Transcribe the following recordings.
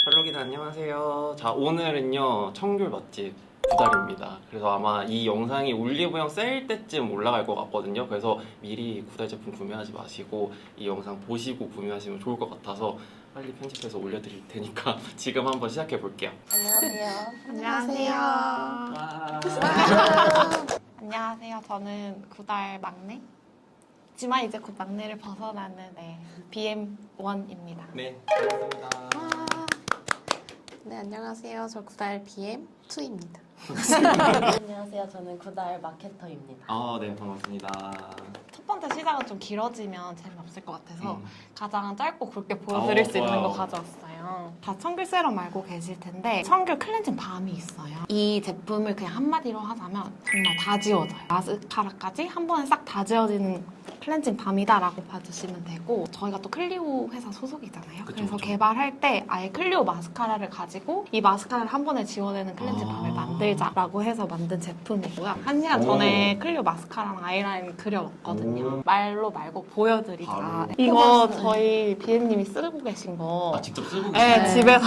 셜록이다 안녕하세요. 자 오늘은요 청귤 맛집 구달입니다. 그래서 아마 이 영상이 올리브영 세일 때쯤 올라갈 것 같거든요. 그래서 미리 구달 제품 구매하지 마시고 이 영상 보시고 구매하시면 좋을 것 같아서 빨리 편집해서 올려드릴 테니까 지금 한번 시작해 볼게요. 안녕하세요. 와. 안녕하세요. 저는 구달 막내지만 이제 곧 막내를 벗어나는 BM1입니다. 네, 반갑습니다. 네, 안녕하세요. 저 구달 BM2입니다. 안녕하세요. 저는 구달 마케터입니다. 네, 반갑습니다. 첫 번째 시작은 좀 길어지면 재미없을 것 같아서 가장 짧고 굵게 보여드릴 수 있는 좋아요. 거 가져왔어요. 다 청귤 세럼 알고 계실 텐데 청귤 클렌징 밤이 있어요. 이 제품을 그냥 한마디로 하자면 정말 다 지워져요. 마스카라까지 한 번에 싹 다 지워지는 클렌징 밤이다라고 봐주시면 되고 저희가 또 클리오 회사 소속이잖아요. 그쵸, 그래서 그쵸. 개발할 때 아예 클리오 마스카라를 가지고 이 마스카라를 한 번에 지워내는 클렌징 밤을 만들자라고 해서 만든 제품이고요. 1시간 전에 클리오 마스카라랑 아이라인 그려왔거든요. 말로 말고 보여드리자. 바로. 이거 저희 비엠님이 쓰고 계신 거 직접 쓰고 네, 계세요? 집에서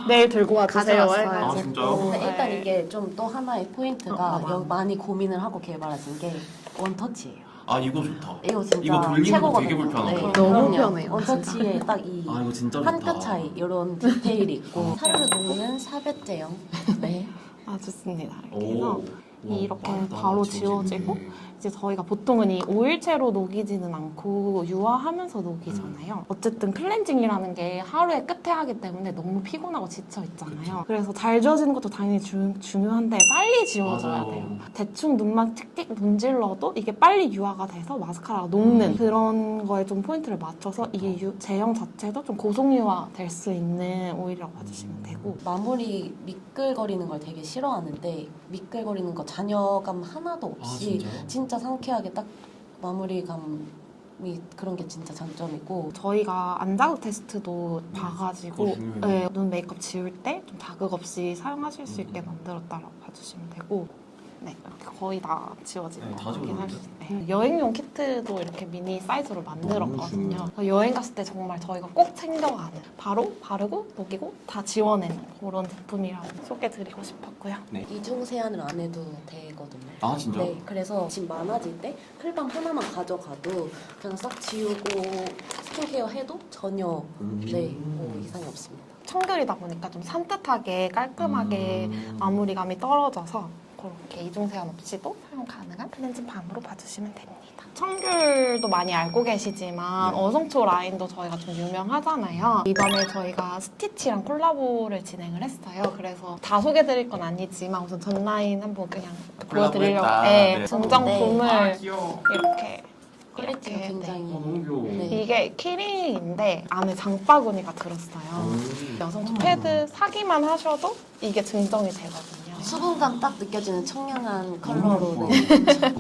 내일 들고 와주세요. 가져왔어요. 해가지고. 진짜요? 근데 일단 네. 이게 좀 또 하나의 포인트가 맞아. 많이 고민을 하고 개발하신 게 원터치예요. 이거 좋다. 이거 진짜 이거 돌리는 거 최고거든요. 되게 불편하다. 너무 그럼요. 편해요, 원터치에 딱 이 이거 진짜 한 좋다. 끗 차이 이런 디테일이 있고 사르르 녹는 샤베트형. 네. 아 좋습니다. 이렇게 오. 해서 와, 이렇게 빠르다, 바로 지워지네. 지워지고 이제 저희가 보통은 이 오일체로 녹이지는 않고 유화하면서 녹이잖아요. 어쨌든 클렌징이라는 게 하루에 끝에 하기 때문에 너무 피곤하고 지쳐 있잖아요. 그래서 잘 지워지는 것도 당연히 중요한데 빨리 지워져야 맞아요. 돼요. 대충 눈만 틱틱 문질러도 이게 빨리 유화가 돼서 마스카라가 녹는 그런 거에 좀 포인트를 맞춰서 이게 제형 자체도 좀 고속 유화 될 수 있는 오일이라고 봐주시면 되고 마무리 미끌거리는 걸 되게 싫어하는데 미끌거리는 거 잔여감 하나도 없이 진짜요? 진짜 상쾌하게 딱 마무리감이 그런 게 진짜 장점이고 저희가 안자극 테스트도 봐가지고 중요해요. 네, 눈 메이크업 지울 때 좀 자극 없이 사용하실 수 있게 만들었다라고 봐주시면 되고 네, 이렇게 거의 다 지워질 네, 것 다 같긴 지워졌는데? 하시네. 여행용 키트도 이렇게 미니 사이즈로 너무 만들었거든요. 중요해요. 그래서 여행 갔을 때 정말 저희가 꼭 챙겨가는 바로 바르고 녹이고 다 지워내는 그런 제품이라고 소개드리고 싶었고요. 이중 세안을 안 해도 되거든요. 진짜? 네, 그래서 집 많아질 때 클밤 하나만 가져가도 그냥 싹 지우고 스킨케어 해도 전혀 이상이 없습니다. 청귤이다 보니까 좀 산뜻하게 깔끔하게 마무리감이 떨어져서 그렇게 이중세안 없이도 사용 가능한 클렌징 밤으로 봐주시면 됩니다. 청귤도 많이 알고 계시지만 어성초 라인도 저희가 좀 유명하잖아요. 이번에 저희가 스티치랑 콜라보를 진행을 했어요. 그래서 다 소개드릴 건 아니지만 우선 전 라인 한번 그냥 보여드리려고 콜라보했다. 네, 네. 증정품을 귀여워. 이렇게 퀄리티가 네. 굉장히 너무 귀여워. 네. 이게 키링인데 안에 장바구니가 들었어요. 여성초 패드 사기만 하셔도 이게 증정이 되거든요. 수분감 딱 느껴지는 청량한 컬러로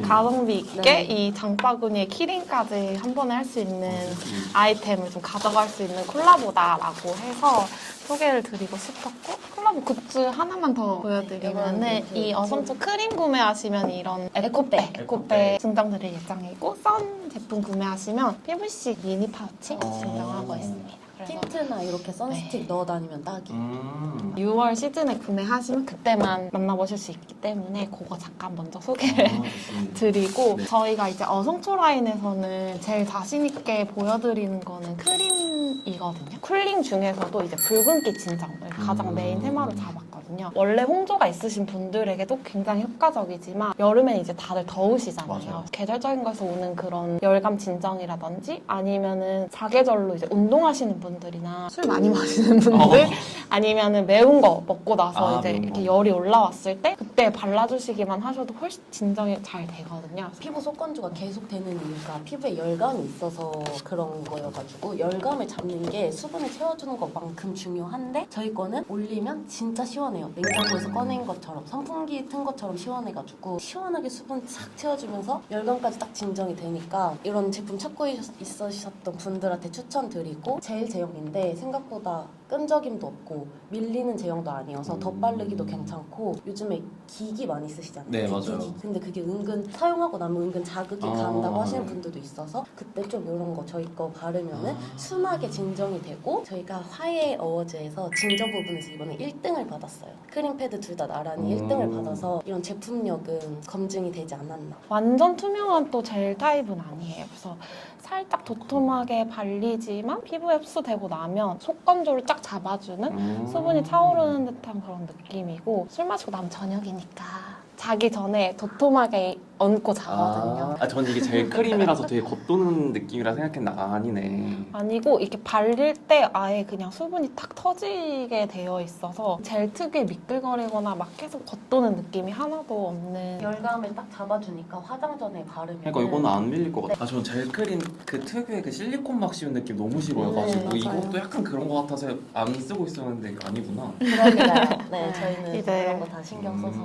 가성비 있게 네. 이 장바구니에 키링까지 한 번에 할 수 있는 아이템을 좀 가져갈 수 있는 콜라보다라고 해서 소개를 드리고 싶었고 콜라보 굿즈 하나만 더 보여드리면은 네, 이 어성초 크림 구매하시면 이런 에코백 증정 드릴 예정이고 선 제품 구매하시면 PVC 미니 파우치 증정하고 있습니다. 그래서 틴트나 이렇게 선스틱 넣어 다니면 딱이. 6월 시즌에 구매하시면 그때만 만나보실 수 있기 때문에 그거 잠깐 먼저 소개를 드리고 저희가 이제 어성초 라인에서는 제일 자신 있게 보여드리는 거는 크림이거든요. 쿨링 중에서도 이제 붉은기 진정을 가장 메인 테마로 잡았거든요. 원래 홍조가 있으신 분들에게도 굉장히 효과적이지만 여름엔 이제 다들 더우시잖아요. 맞아요. 계절적인 것에서 오는 그런 열감 진정이라든지 아니면은 사계절로 이제 운동하시는 분들이나 술 많이 마시는 분들 아니면은 매운 거 먹고 나서 이제 매운 이렇게 거. 열이 올라왔을 때 그때 발라주시기만 하셔도 훨씬 진정이 잘 되거든요. 피부 속건조가 계속 되는 이유가 피부에 열감이 있어서 그런 거여가지고 열감을 잡는 게 수분을 채워주는 것만큼 중요한데 저희 거는 올리면 진짜 시원해요. 냉장고에서 꺼낸 것처럼 선풍기 튼 것처럼 시원해가지고 시원하게 수분 싹 채워주면서 열감까지 딱 진정이 되니까 이런 제품 찾고 있으셨던 분들한테 추천드리고 제일 제형인데 생각보다 끈적임도 없고 밀리는 제형도 아니어서 덧바르기도 괜찮고 요즘에 기기 많이 쓰시잖아요. 네, 맞아요. 기기. 근데 그게 은근 사용하고 나면 은근 자극이 간다고 하시는 네. 분들도 있어서 그때 좀 이런 거 저희 거 바르면은 순하게 진정이 되고 저희가 화해 어워즈에서 진정 부분에서 이번에 1등을 받았어요. 크림 패드 둘 다 나란히 1등을 받아서 이런 제품력은 검증이 되지 않았나. 완전 투명한 또 젤 타입은 아니에요. 그래서 살짝 도톰하게 발리지만 피부에 흡수되고 나면 속 건조를 쫙 잡아주는 수분이 차오르는 듯한 그런 느낌이고 술 마시고 나면 저녁이니까 자기 전에 도톰하게 얹고 자거든요. 전 이게 젤 크림이라서 되게 겉도는 느낌이라 생각했는데 아니네. 아니고 이렇게 발릴 때 아예 그냥 수분이 탁 터지게 되어 있어서 젤 특유의 미끌거리거나 막 계속 겉도는 느낌이 하나도 없는 열감을 딱 잡아주니까 화장 전에 바르면 그러니까 이거는 안 밀릴 것 같아. 전 젤 크림 그 특유의 그 실리콘 막 씌운 느낌 너무 싫어해가지고 네, 맞아요. 이것도 약간 그런 것 같아서 안 쓰고 있었는데 아니구나. 그러니까요. 네, 저희는 이제 그런 거 다 신경 써서.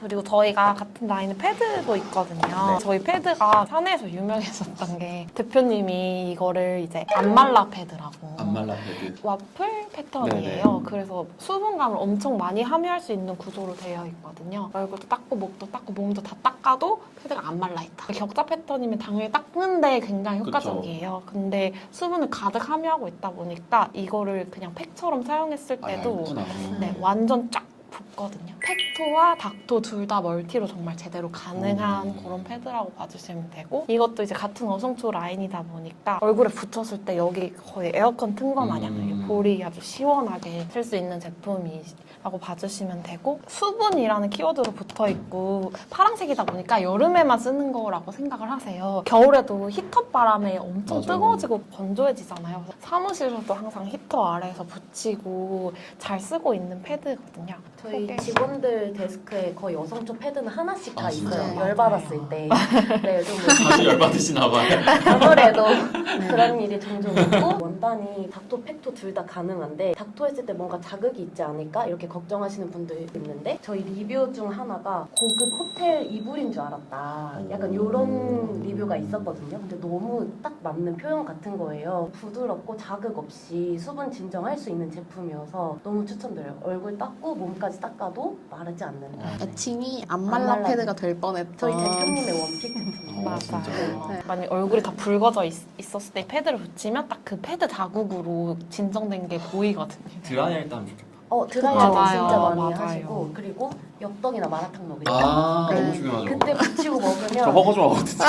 그리고 저희가 같은 라인에 패드도 있거든요. 저희 패드가 사내에서 유명했었던 게 대표님이 이거를 이제 안말라 패드라고 안말라 패드. 와플 패턴이에요. 그래서 수분감을 엄청 많이 함유할 수 있는 구조로 되어 있거든요. 얼굴도 닦고 목도 닦고 몸도 다 닦아도 패드가 안 말라 있다. 격자 패턴이면 당연히 닦는데 굉장히 효과적이에요. 근데 수분을 가득 함유하고 있다 보니까 이거를 그냥 팩처럼 사용했을 때도 얇구나. 네, 완전 쫙 붙거든요. 팩토와 닥토 둘 다 멀티로 정말 제대로 가능한 그런 패드라고 봐주시면 되고 이것도 이제 같은 어성초 라인이다 보니까 얼굴에 붙였을 때 여기 거의 에어컨 튼 거 마냥 이게 볼이 아주 시원하게 쓸 수 있는 제품이라고 봐주시면 되고 수분이라는 키워드로 붙어있고 파란색이다 보니까 여름에만 쓰는 거라고 생각을 하세요. 겨울에도 히터 바람에 엄청 맞아. 뜨거워지고 건조해지잖아요. 그래서 사무실에서도 항상 히터 아래에서 붙이고 잘 쓰고 있는 패드거든요. 저희 소개. 직원들 데스크에 거의 여성초 패드는 하나씩 다 아, 있어요. 진짜요? 열받았을 때. 네, 좀 다시 열받으시나 봐요. 아무래도 그런 일이 종종 있고 원단이 닥토, 팩토 둘 다 가능한데 닥토 했을 때 뭔가 자극이 있지 않을까? 이렇게 걱정하시는 분들이 있는데 저희 리뷰 중 하나가 고급 호텔 이불인 줄 알았다. 약간 이런 리뷰가 있었거든요. 근데 너무 딱 맞는 표현 같은 거예요. 부드럽고 자극 없이 수분 진정할 수 있는 제품이어서 너무 추천드려요. 얼굴 닦고 몸까지 닦아도 마르지 않는. 애칭이 안 안말라 말라 패드가 될 뻔했던 저희 대표님의 원픽 제품. 맞아요. 진짜요? 네. 만약 얼굴이 다 붉어져 있었을 때 패드를 붙이면 딱 그 패드 자국으로 진정된 게 보이거든요. 드라이 할 때 하면 좋겠다. 드라이어 맞아요. 진짜 많이 맞아요. 하시고 그리고 엽떡이나 마라탕 먹을 때 너무 중요하죠. 그때 붙이고 저 먹으면 허거 좋아하거든요.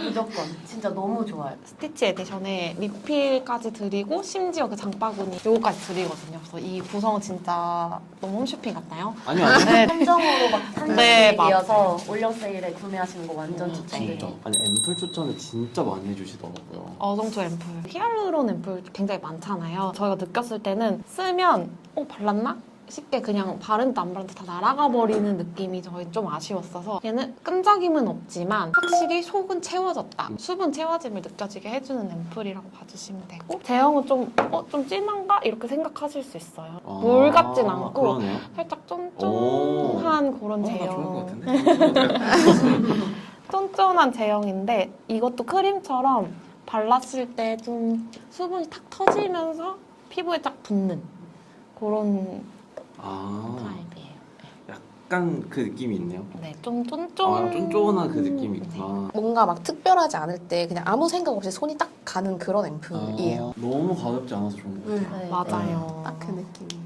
무조건 진짜 너무 좋아요. 스티치 에디션에 리필까지 드리고 심지어 그 장바구니 요거까지 드리거든요. 그래서 이 구성은 진짜 너무 홈쇼핑 같나요? 아니요, 아니요. 네. 한정으로 막 네, 한정이어서 올영 세일에 구매하시는 거 완전 진짜. 추천드려요. 아니 앰플 추천을 진짜 많이 해주시더라고요. 어성초 앰플, 히알루론 앰플 굉장히 많잖아요. 저희가 느꼈을 때는 쓰면 발랐나? 쉽게 그냥 바른다 안 바른다 다 날아가 버리는 느낌이 저희 좀 아쉬웠어서 얘는 끈적임은 없지만 확실히 속은 채워졌다. 수분 채워짐을 느껴지게 해주는 앰플이라고 봐주시면 되고 제형은 좀 진한가? 이렇게 생각하실 수 있어요. 물 같진 않고 그러네요. 살짝 쫀쫀한 그런 좋을 제형. 것 같은데? 쫀쫀한 제형인데 이것도 크림처럼 발랐을 때 좀 수분이 탁 터지면서 피부에 딱 붙는 그런 타입이에요. 약간 그 느낌이 있네요. 네, 좀 쫀쫀. 쫀쫀한 그 느낌이 있구나. 뭔가 막 특별하지 않을 때 그냥 아무 생각 없이 손이 딱 가는 그런 앰플이에요. 너무 가볍지 않아서 좋은 것 같아요. 네. 맞아요. 딱 그 느낌이에요.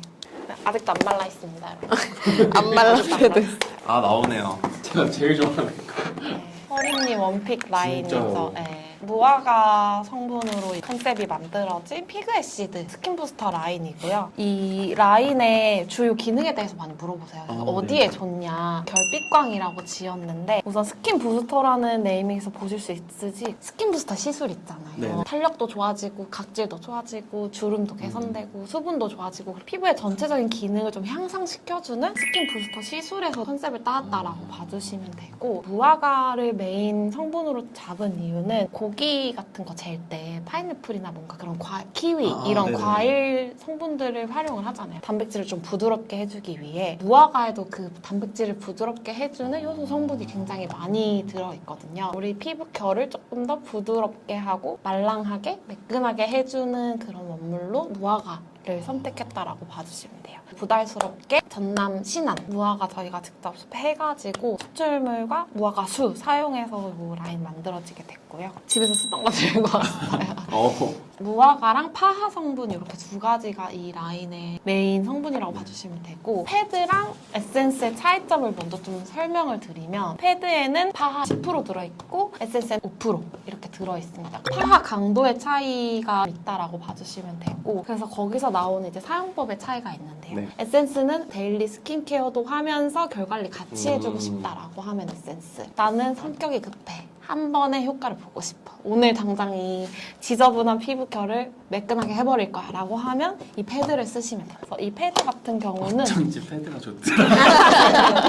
아직도 안 말라 있습니다, 여러분. 안말라 패드. 아 나오네요. 제가 제일 좋아하는 거. 허리님 원픽 라인에서 진짜요? 네. 무화과 성분으로 컨셉이 만들어진 피그 애시드 스킨 부스터 라인이고요. 이 라인의 주요 기능에 대해서 많이 물어보세요. 그래서 네. 어디에 좋냐? 결빛광이라고 지었는데 우선 스킨 부스터라는 네이밍에서 보실 수 있으지 스킨 부스터 시술 있잖아요. 네네. 탄력도 좋아지고 각질도 좋아지고 주름도 개선되고 수분도 좋아지고 피부의 전체적인 기능을 좀 향상시켜주는 스킨 부스터 시술에서 컨셉을 따왔다라고 봐주시면 되고 무화과를 메인 성분으로 잡은 이유는 고기 같은 거 젤 때 파인애플이나 뭔가 그런 키위 이런 네네. 과일 성분들을 활용을 하잖아요. 단백질을 좀 부드럽게 해주기 위해 무화과에도 그 단백질을 부드럽게 해주는 효소 성분이 굉장히 많이 들어있거든요. 우리 피부 결을 조금 더 부드럽게 하고 말랑하게 매끈하게 해주는 그런 원물로 무화과 선택했다라고 봐주시면 돼요. 부담스럽게 전남 신안 무화과 저희가 직접 해가지고 수출물과 무화과 수 사용해서 이 라인 만들어지게 됐고요. 집에서 쓰던 거 들고 왔어요. 무화과랑 파하 성분 이렇게 두 가지가 이 라인의 메인 성분이라고 봐주시면 되고, 패드랑 에센스의 차이점을 먼저 좀 설명을 드리면, 패드에는 파하 10% 들어있고 에센스는 5% 이렇게 들어있습니다. 파하 강도의 차이가 있다라고 봐주시면 되고, 그래서 거기서 나오는 이제 사용법의 차이가 있는데요. 네. 에센스는 데일리 스킨케어도 하면서 결관리 같이 해주고 싶다라고 하면 에센스. 나는 성격이 급해. 한 번에 효과를 보고 싶어. 오늘 당장 이 지저분한 피부결을 매끈하게 해버릴 거야 라고 하면 이 패드를 쓰시면 돼요. 그래서 이 패드 같은 경우는 어쩐지 패드가 좋더라.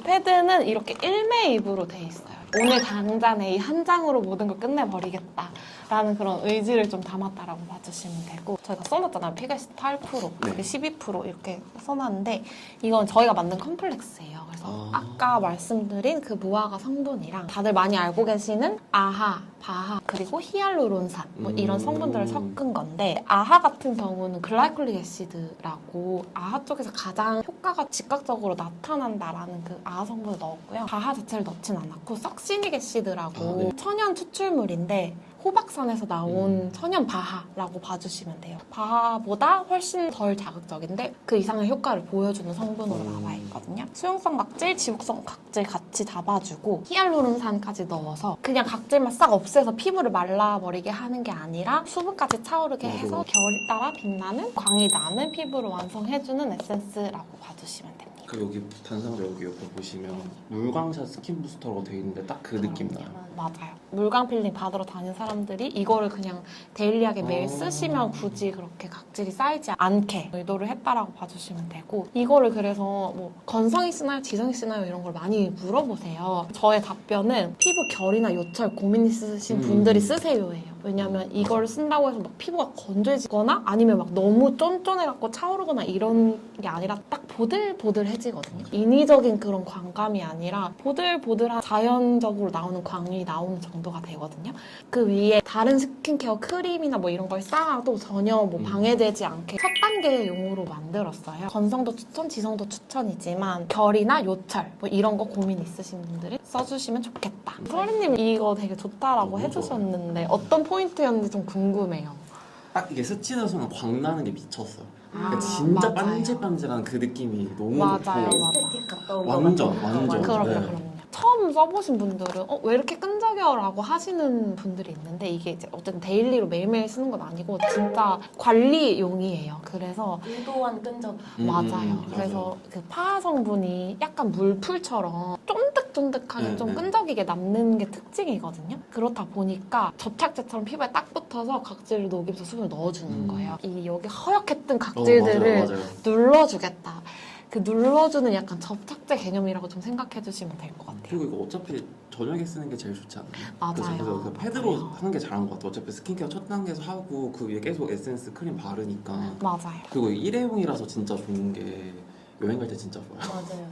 패드는 이렇게 일매입으로 돼 있어요. 오늘 당장에 이 한 장으로 모든 걸 끝내버리겠다라는 그런 의지를 좀 담았다라고 봐주시면 되고, 저희가 써놨잖아요. 피글스 8%, 네. 12% 이렇게 써놨는데 이건 저희가 만든 컴플렉스예요. 그래서 아까 말씀드린 그 무화과 성분이랑 다들 많이 알고 계시는 아하, 바하, 그리고 히알루론산 뭐 이런 성분들을 섞은 건데, 아하 같은 경우는 글라이콜릭 애시드라고 아하 쪽에서 가장 효과가 즉각적으로 나타난다라는 그 아하 성분을 넣었고요. 바하 자체를 넣진 않았고 석시닉 애시드라고 네. 천연 추출물인데 호박산에서 나온 천연 바하라고 봐주시면 돼요. 바하보다 훨씬 덜 자극적인데 그 이상의 효과를 보여주는 성분으로 나와 있거든요. 수용성 각질, 지속성 각질 같이 잡아주고 히알루론산까지 넣어서 그냥 각질만 싹 없애서 피부를 말라버리게 하는 게 아니라 수분까지 차오르게 해서 결이 따라 빛나는 광이 나는 피부를 완성해주는 에센스라고 봐주시면 됩니다. 그 여기 단상자 여기 옆에 보시면 물광샷 스킨 부스터라고 되어 있는데 딱 그 느낌 나요. 맞아요. 물광 필링 받으러 다니는 사람들이 이거를 그냥 데일리하게 매일 쓰시면 굳이 그렇게 각질이 쌓이지 않게 의도를 했다라고 봐주시면 되고, 이거를 그래서 뭐 건성이 쓰나요? 지성이 쓰나요? 이런 걸 많이 물어보세요. 저의 답변은 피부 결이나 요철 고민 있으신 분들이 쓰세요예요. 왜냐면 이걸 쓴다고 해서 막 피부가 건조해지거나 아니면 막 너무 쫀쫀해갖고 차오르거나 이런 게 아니라 딱 보들보들해지거든요. 인위적인 그런 광감이 아니라 보들보들한 자연적으로 나오는 광이 나오는 정도가 되거든요. 그 위에 다른 스킨케어 크림이나 뭐 이런 걸 쌓아도 전혀 뭐 방해되지 않게 첫 단계의 용으로 만들었어요. 건성도 추천, 지성도 추천이지만 결이나 요철 뭐 이런 거 고민 있으신 분들이 써주시면 좋겠다. 소리님 이거 되게 좋다라고 해주셨는데 어떤 포인트였는지 좀 궁금해요. 딱 이게 스치는 광 나는 게 미쳤어요. 그러니까 아, 진짜 맞아요. 반질반질한 그 느낌이 너무 맞아요, 좋고 맞아요. 에스테틱 가까운 거 완전, 같아요. 완전. 그럼요, 네. 그럼요. 처음 써보신 분들은 왜 이렇게 끈적여라고 하시는 분들이 있는데, 이게 이제 어쨌든 데일리로 매일매일 쓰는 건 아니고 진짜 관리용이에요. 그래서 의도한 끈적. 맞아요. 그래서 그 파하 성분이 약간 물풀처럼 쫀득쫀득하게 좀 네. 끈적이게 남는 게 특징이거든요. 그렇다 보니까 접착제처럼 피부에 딱 붙어서 각질을 녹이면서 수분을 넣어주는 거예요. 이 여기 허옇게 뜬 각질들을 맞아요. 눌러주겠다. 그 눌러주는 약간 접착제 개념이라고 좀 생각해 주시면 될 것 같아요. 그리고 이거 어차피 저녁에 쓰는 게 제일 좋지 않나요? 맞아요. 그래서 그 패드로 맞아요. 하는 게 잘한 것 같아요. 어차피 스킨케어 첫 단계에서 하고 그 위에 계속 에센스 크림 바르니까. 맞아요. 그리고 일회용이라서 진짜 좋은 게 여행 갈 때 진짜 좋아요. 맞아요.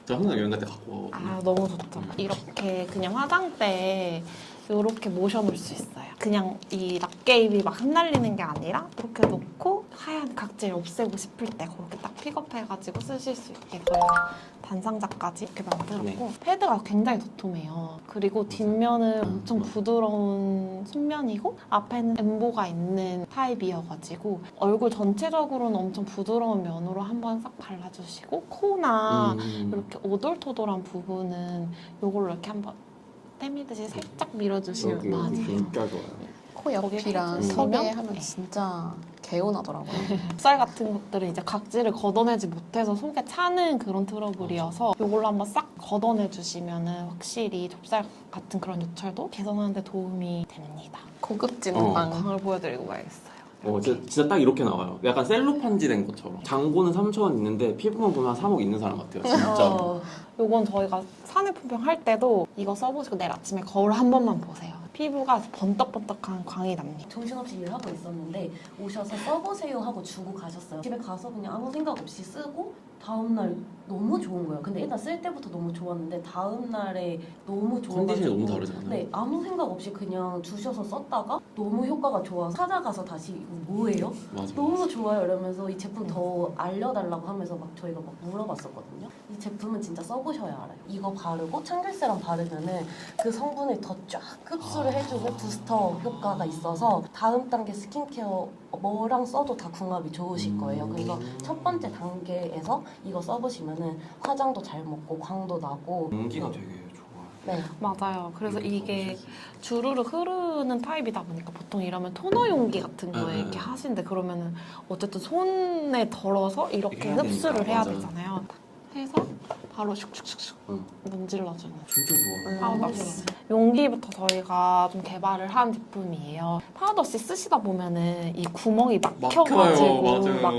저 항상 여행 갈 때 갖고 가거든요. 아, 너무 좋죠. 이렇게 그냥 화장대에 이렇게 모셔놓을 수 있어요. 그냥 이 낱개입이 막 흩날리는 게 아니라 이렇게 놓고 하얀 각질 없애고 싶을 때 그렇게 딱 픽업해가지고 쓰실 수 있게 저희가 단상자까지 이렇게 만들었고, 패드가 굉장히 도톰해요. 그리고 뒷면은 엄청 부드러운 순면이고 앞에는 엠보가 있는 타입이어가지고 얼굴 전체적으로는 엄청 부드러운 면으로 한번 싹 발라주시고, 코나 이렇게 오돌토돌한 부분은 이걸로 이렇게 한번 때미듯이 살짝 밀어주시면 여기 맞아요. 진짜 좋아요. 코 옆이랑 거기 속에 살짝 하면 네. 진짜 개운하더라고요. 살 같은 것들은 이제 각질을 걷어내지 못해서 속에 차는 그런 트러블이어서 이걸로 한번 싹 걷어내주시면 확실히 좁쌀 같은 그런 요철도 개선하는 데 도움이 됩니다. 고급진 어. 빵. 광을 보여드리고 가야겠어요. 진짜 딱 이렇게 나와요. 약간 셀로판지 된 것처럼. 장고는 3,000원 있는데 피부만 보면 3억 있는 사람 같아요. 진짜. 요건 저희가 산에 품평 할 때도 이거 써보시고 내일 아침에 거울 한 번만 보세요. 피부가 번떡번떡한 광이 납니다. 정신없이 일하고 있었는데 오셔서 써보세요 하고 주고 가셨어요. 집에 가서 그냥 아무 생각 없이 쓰고 다음날 너무 좋은 거예요. 근데 일단 쓸 때부터 너무 좋았는데 다음날에 너무 좋아가지고 컨디션이 너무 다르잖아요. 네, 아무 생각 없이 그냥 두셔서 썼다가 너무 효과가 좋아서 찾아가서 다시 이거 뭐예요? 맞아. 너무 좋아요 이러면서 이 제품 더 알려달라고 하면서 막 저희가 막 물어봤었거든요. 이 제품은 진짜 써보셔야 알아요. 이거 바르고 참결세럼 바르면은 그 성분을 더 쫙 흡수를 해주는 부스터 효과가 있어서 다음 단계 스킨케어 뭐랑 써도 다 궁합이 좋으실 거예요. 그래서 첫 번째 단계에서 이거 써보시면은 화장도 잘 먹고 광도 나고 연기가 되게 좋아요. 네. 맞아요. 그래서 이게 주르르 흐르는 타입이다 보니까 보통 이러면 토너 용기 같은 거에 네. 이렇게 하시는데 그러면은 어쨌든 손에 덜어서 이렇게 이렇게 해야 흡수를 되니까, 해야 맞아요. 되잖아요. 해서 바로 슉슉슉슉 응. 문질러주는 진짜 좋아. 파우더씨. 용기부터 저희가 좀 개발을 한 제품이에요. 파우더씨 쓰시다 보면은 이 구멍이 막혀가지고 맞아요. 막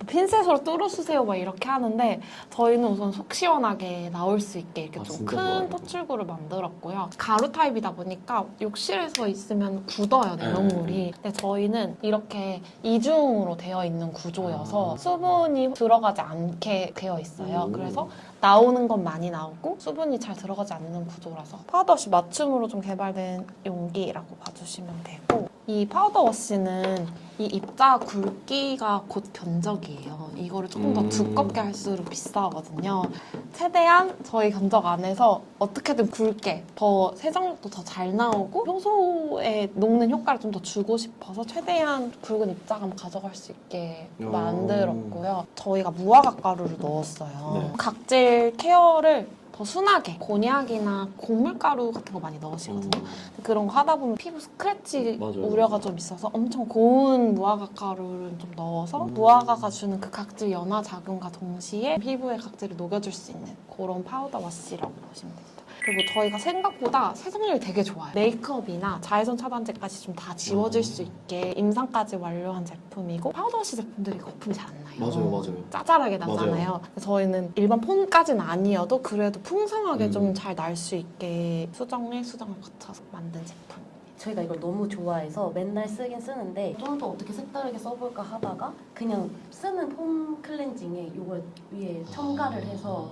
핀셋으로 뚫어주세요 막 이렇게 하는데 저희는 우선 속 시원하게 나올 수 있게 이렇게 아, 좀 진짜 큰 좋아요. 토출구를 만들었고요. 가루 타입이다 보니까 욕실에서 있으면 굳어요, 네. 내용물이. 근데 저희는 이렇게 이중으로 되어 있는 구조여서 아. 수분이 들어가지 않게 되어 있어요. 오. 그래서 나오는 건 많이 나오고 수분이 잘 들어가지 않는 구조라서 파우더워시 맞춤으로 좀 개발된 용기라고 봐주시면 되고 이 파우더워시는 이 입자 굵기가 곧 견적이에요. 이거를 조금 더 두껍게 할수록 비싸거든요. 최대한 저희 견적 안에서 어떻게든 굵게 더 세정력도 더 잘 나오고 효소에 녹는 효과를 좀 더 주고 싶어서 최대한 굵은 입자감 가져갈 수 있게 오. 만들었고요. 저희가 무화과 가루를 넣었어요. 네. 각질 케어를 더 순하게 곤약이나 곡물가루 같은 거 많이 넣으시거든요. 그런 거 하다 보면 피부 스크래치 맞아요. 우려가 좀 있어서 엄청 고운 무화과 가루를 좀 넣어서 무화과가 주는 그 각질 연화 작용과 동시에 피부에 각질을 녹여줄 수 있는 그런 파우더 워시라고 보시면 됩니다. 그리고 저희가 생각보다 세정력이 되게 좋아요. 메이크업이나 자외선 차단제까지 좀 다 지워질 수 있게 임상까지 완료한 제품이고 파우더 워시 제품들이 거품이 잘 안 나요. 맞아요. 짜잘하게 나잖아요. 그래서 저희는 일반 폰까지는 아니어도 그래도 풍성하게 좀 음. 잘 날 수 있게 수정을 거쳐서 만든 제품. 저희가 이걸 너무 좋아해서 맨날 쓰긴 쓰는데 좀 더 어떻게 색다르게 써볼까 하다가 그냥 쓰는 폼 클렌징에 이걸 위에 첨가를 해서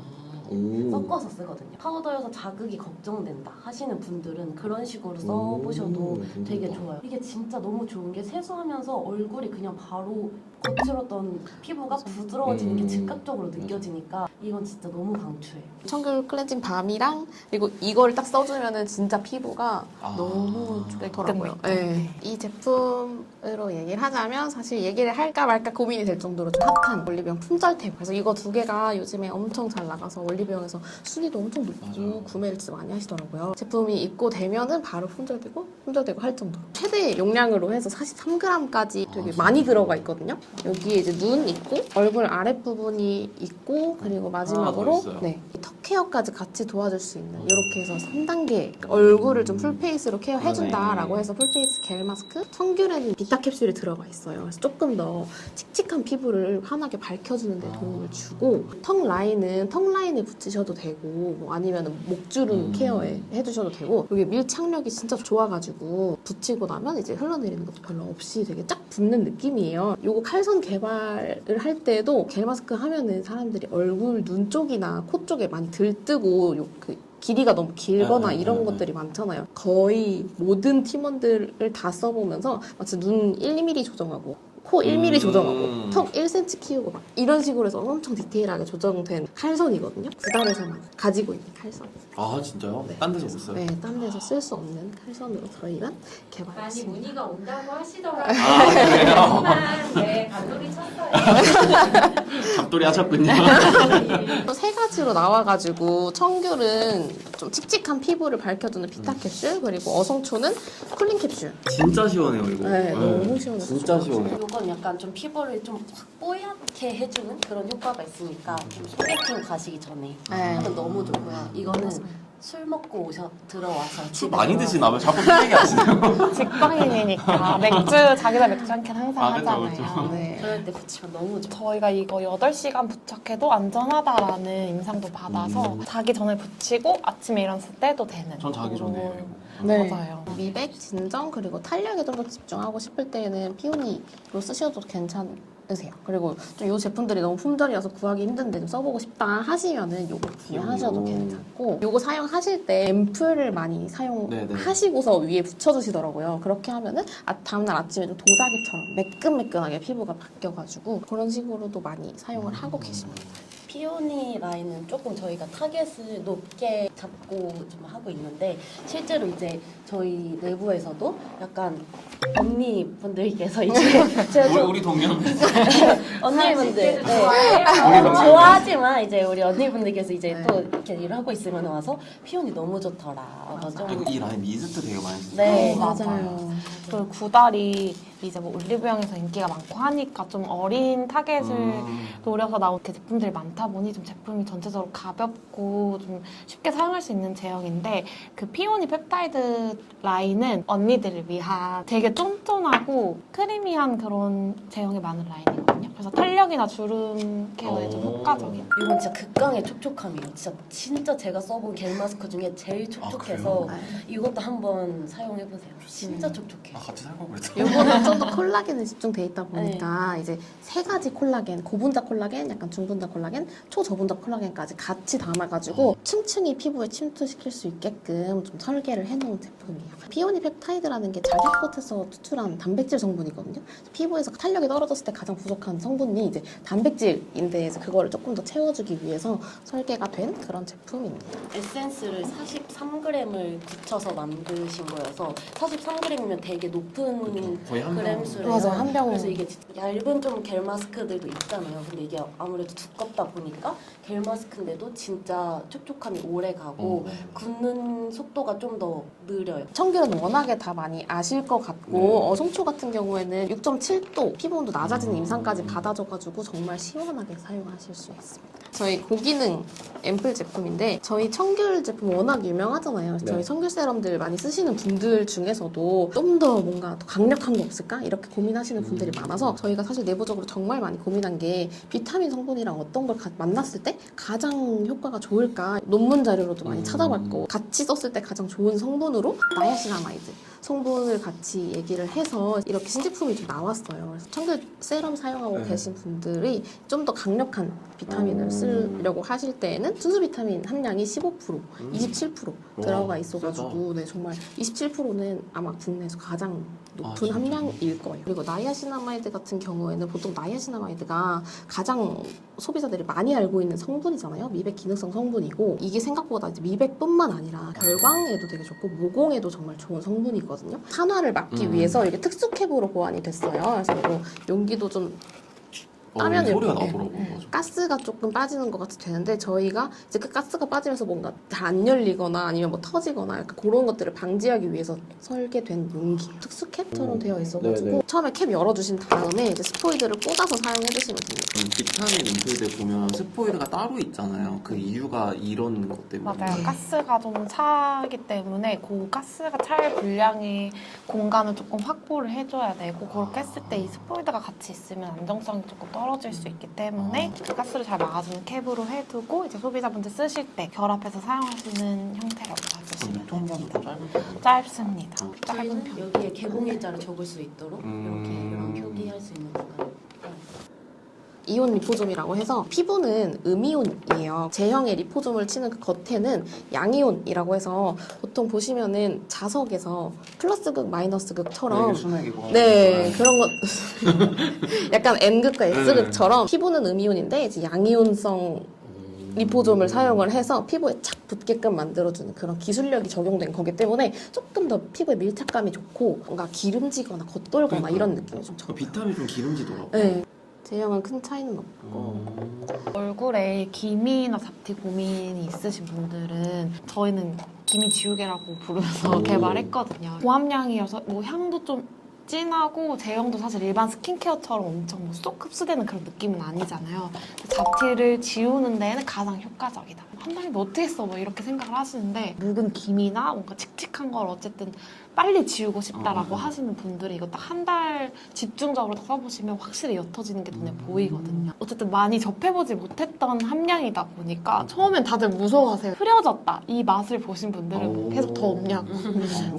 오. 섞어서 쓰거든요. 파우더여서 자극이 걱정된다 하시는 분들은 그런 식으로 써보셔도 오, 되게 괜찮다. 좋아요. 이게 진짜 너무 좋은 게 세수하면서 얼굴이 그냥 바로 거칠었던 피부가 부드러워지는 게 즉각적으로 느껴지니까 이건 진짜 너무 강추해요. 청귤 클렌징 밤이랑 그리고 이거를 딱 써주면은 진짜 피부가 아. 너무 좋더라고요. 매끈매끈. 네. 이 제품으로 얘기를 하자면 사실 얘기를 할까 말까 고민이 될 정도로 좀 핫한 올리브영 품절템. 그래서 이거 두 개가 요즘에 엄청 잘 나가서 올리브영에서 순위도 엄청 높고 맞아요. 구매를 진짜 많이 하시더라고요. 제품이 입고 되면은 바로 품절되고 할 정도로 최대 용량으로 해서 43g까지 되게 많이 들어가 있거든요. 여기에 이제 눈 있고 얼굴 아랫부분이 있고 그리고 마지막으로 더 있어요. 네, 턱 케어까지 같이 도와줄 수 있는 이렇게 해서 3단계 얼굴을 좀 풀페이스로 케어해준다라고 해서 풀페이스 겔 마스크 청귤에는 비타 캡슐이 들어가 있어요. 그래서 조금 더 칙칙한 피부를 환하게 밝혀주는 데 도움을 주고 턱 라인은 턱 라인에 붙이셔도 되고 뭐 아니면 목주름 케어에 해주셔도 되고 여기 밀착력이 진짜 좋아가지고 붙이고 나면 이제 흘러내리는 것도 별로 없이 되게 쫙 붙는 느낌이에요. 요거 칼선 개발을 할 때도 겔 마스크 하면은 사람들이 얼굴 눈 쪽이나 코 쪽에 많이 들뜨고 그 길이가 너무 길거나 이런 것들이 많잖아요. 거의 모든 팀원들을 다 써보면서 마치 눈 1, 2mm 조정하고 코 1mm 조정하고 턱 1cm 키우고 막 이런 식으로 해서 엄청 디테일하게 조정된 칼선이거든요. 구달에서만 가지고 있는 칼선. 아 진짜요? 네. 딴 데서 못 써요? 네, 딴 데서 쓸 수 없는 칼선으로 저희가 많이 개발했습니다. 문의가 온다고 하시더라고요. 아 그래요? 하지만 네, 감독이 쳤어요. 잡돌이 하셨군요. 또 세 가지로 나와가지고 청귤은 좀 칙칙한 피부를 밝혀주는 비타 캡슐 그리고 어성초는 쿨링 캡슐. 진짜 시원해요 이거. 네, 너무 시원해요. 진짜 시원해요. 이건 약간 좀 피부를 좀 확 뽀얗게 해주는 그런 효과가 있으니까 좀 소개팅 가시기 전에 네. 하면 너무 좋고요. 이거는 술 먹고 들어와서 술 집에 많이 들어와서 드시나 왜 자꾸 술 얘기하시네요. 직장인이니까 맥주 자기가 맥주 한 캔 항상 아, 그쵸, 하잖아요. 그쵸. 네. 그럴 때 붙이면 너무 좋아. 저희가 이거 8시간 부착해도 안전하다라는 인상도 받아서 자기 전에 붙이고 아침에 일어났을 때도 되는. 전 자기 전에 그런- 이거. 네. 맞아요. 미백, 진정, 그리고 탄력에 좀 더 집중하고 싶을 때는 피오니로 쓰셔도 괜찮으세요. 그리고 좀 이 제품들이 너무 품절이어서 구하기 힘든데 좀 써보고 싶다 하시면은 요거 구매하셔도 오. 괜찮고, 요거 사용하실 때 앰플을 많이 네네. 사용하시고서 위에 붙여주시더라고요. 그렇게 하면은 다음날 아침에 좀 도자기처럼 매끈매끈하게 피부가 바뀌어가지고 그런 식으로도 많이 사용을 하고 계십니다. 피오니 라인은 조금 저희가 타겟을 높게 잡고 좀 하고 있는데 실제로 이제 저희 내부에서도 약간 언니분들께서 이제 제가 좀 우리 동료는 언니분들 네. 우리 좋아하지만 이제 우리 언니분들께서 이제 네. 또 이렇게 일을 하고 있으면 와서 피오니 너무 좋더라. 그리고 이 라인 미스트 되게 많이 쓰죠. 네. 맞아요. 그 구달이 이제 뭐 올리브영에서 인기가 많고 하니까 좀 어린 타겟을 노려서 나온 그 제품들이 많다 보니 좀 제품이 전체적으로 가볍고 좀 쉽게 사용할 수 있는 제형인데 그 피오니 펩타이드 라인은 언니들을 위한 되게 쫀쫀하고 크리미한 그런 제형이 많은 라인이거든요. 그래서 탄력이나 주름 케어에 좀 오. 효과적인. 이건 진짜 극강의 촉촉함이에요. 진짜 제가 써본 겔 마스크 중에 제일 촉촉해서 그래요? 이것도 한번 사용해보세요. 진짜 촉촉해. 아, 같이 살 걸 그랬어. 요거는 좀 더 콜라겐에 집중돼 있다 보니까 이제 3가지 콜라겐, 고분자 콜라겐, 약간 중분자 콜라겐, 초저분자 콜라겐까지 같이 담아가지고 층층이 피부에 침투시킬 수 있게끔 좀 설계를 해놓은 제품이에요. 피오니 펩타이드라는 게 자기꽃에서 추출한 단백질 성분이거든요. 피부에서 탄력이 떨어졌을 때 가장 부족한 성분이 이제 단백질인데 그거를 조금 더 채워주기 위해서 설계가 된 그런 제품입니다. 에센스를 43g을 굳혀서 만드신 거여서 43g이면 되게 높은 거의 한 그램 병. 수래요. 맞아, 한 병. 그래서 이게 얇은 좀 겔 마스크들도 있잖아요. 근데 이게 아무래도 두껍다 보니까 겔 마스크인데도 진짜 촉촉함이 오래 가고 굳는 속도가 좀 더 느려요. 청귤은 워낙에 다 많이 아실 것 같고 네. 어송초 같은 경우에는 6.7도 피부 온도 낮아지는 임상까지 받아줘가지고 정말 시원하게 사용하실 수 있습니다. 저희 고기능 앰플 제품인데 저희 청귤 제품 워낙 유명하잖아요. 네. 저희 청귤 세럼들 많이 쓰시는 분들 중에서도 좀 더 뭔가 더 강력한 거 없을까? 이렇게 고민하시는 분들이 많아서 저희가 사실 내부적으로 정말 많이 고민한 게 비타민 성분이랑 어떤 걸 만났을 때 가장 효과가 좋을까 논문 자료로도 많이 찾아봤고 같이 썼을 때 가장 좋은 성분으로 나야시나마이드 성분을 같이 얘기를 해서 이렇게 신제품이 좀 나왔어요. 그래서 청귤 세럼 사용하고 네. 계신 분들이 좀 더 강력한 비타민을 쓰려고 하실 때에는 순수 비타민 함량이 15%, 27% 들어가 와, 있어가지고 네, 정말 27%는 아마 국내에서 가장 높은 진짜요? 함량일 거예요. 그리고 나이아시나마이드 같은 경우에는 보통 나이아시나마이드가 가장 소비자들이 많이 알고 있는 성분이잖아요. 미백 기능성 성분이고 이게 생각보다 이제 미백뿐만 아니라 결광에도 되게 좋고 모공에도 정말 좋은 성분이거든요. 산화를 막기 위해서 이게 특수 캡으로 보완이 됐어요. 그래서 뭐 용기도 좀 따면 소리가 이렇게 나더라고. 맞아. 가스가 조금 빠지는 것 같이 되는데 저희가 이제 그 가스가 빠지면서 뭔가 잘 안 열리거나 아니면 뭐 터지거나 약간 그런 것들을 방지하기 위해서 설계된 용기 특수 캡처럼 되어 있어가지고 네네. 처음에 캡 열어주신 다음에 이제 스포이드를 꽂아서 사용해 주시면 됩니다. 비타민 앰플들 보면 스포이드가 따로 있잖아요. 그 이유가 이런 것 때문에. 맞아요. 가스가 좀 차기 때문에 그 가스가 찰 분량의 공간을 조금 확보를 해줘야 되고 그렇게 했을 때 이 스포이드가 같이 있으면 안정성이 조금 떨어질 수 있기 때문에 그 가스를 잘 막아주는 캡으로 해두고 이제 소비자분들 쓰실 때 결합해서 사용하시는 형태라고 봐주시면 유통기한도 좀 짧을 거예요. 짧습니다. 짧은 저희는 편. 여기에 개봉일자를 적을 수 있도록 이렇게 이런 표기할 수 있는 공간. 이온 리포솜이라고 해서 피부는 음이온이에요. 제형의 리포솜을 치는 그 겉에는 양이온이라고 해서 보통 보시면은 자석에서 플러스극 마이너스극처럼 이게 순액이고. 네, 그런 것 약간 N극과 S극처럼 네. 피부는 음이온인데 이제 양이온성 리포솜을 사용을 해서 피부에 착 붙게끔 만들어주는 그런 기술력이 적용된 거기 때문에 조금 더 피부에 밀착감이 좋고 뭔가 기름지거나 겉돌거나 이런 느낌이 좀 적어요. 비타민이 좀 기름지더라고. 네. 제형은 큰 차이는 없고 얼굴에 기미나 잡티 고민이 있으신 분들은 저희는 기미 지우개라고 부르면서 오. 개발했거든요. 고함량이어서 뭐 향도 좀 진하고 제형도 사실 일반 스킨케어처럼 엄청 쏙 흡수되는 그런 느낌은 아니잖아요. 잡티를 지우는 데에는 가장 효과적이다. 한 달이면 어떻게 써? 뭐 이렇게 생각을 하시는데 묵은 김이나 뭔가 칙칙한 걸 어쨌든 빨리 지우고 싶다라고 하시는 분들이 이거 딱 한 달 집중적으로 써보시면 확실히 옅어지는 게 눈에 보이거든요. 어쨌든 많이 접해보지 못했던 함량이다 보니까 처음엔 다들 무서워하세요. 흐려졌다. 이 맛을 보신 분들은 계속 더 없냐고.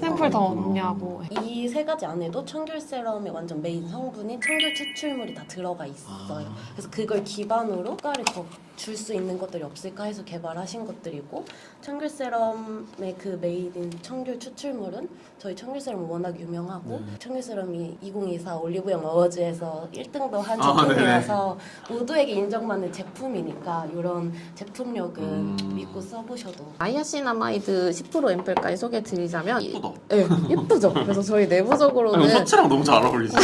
샘플 더 없냐고. 이 세 가지 안에도 청귤 세럼의 완전 메인 성분인 청귤 추출물이 다 들어가 있어요. 그래서 그걸 기반으로 효과를 더 줄 수 있는 것들이 없을까 해서 개발하신 것들이고, 청귤 세럼의 그 메인인 청귤 추출물은 저희 청귤 세럼 워낙 유명하고 청귤 세럼이 2024 올리브영 어워즈에서 1등도 한 제품이라서 모두에게 인정받는 제품이니까 이런 제품력은 믿고 써보셔도. 나이아신아마이드 10% 앰플까지 소개해드리자면 예쁘다. 네, 예쁘죠? 그래서 저희 내부적으로는 셔츠랑 너무 잘 어울리지.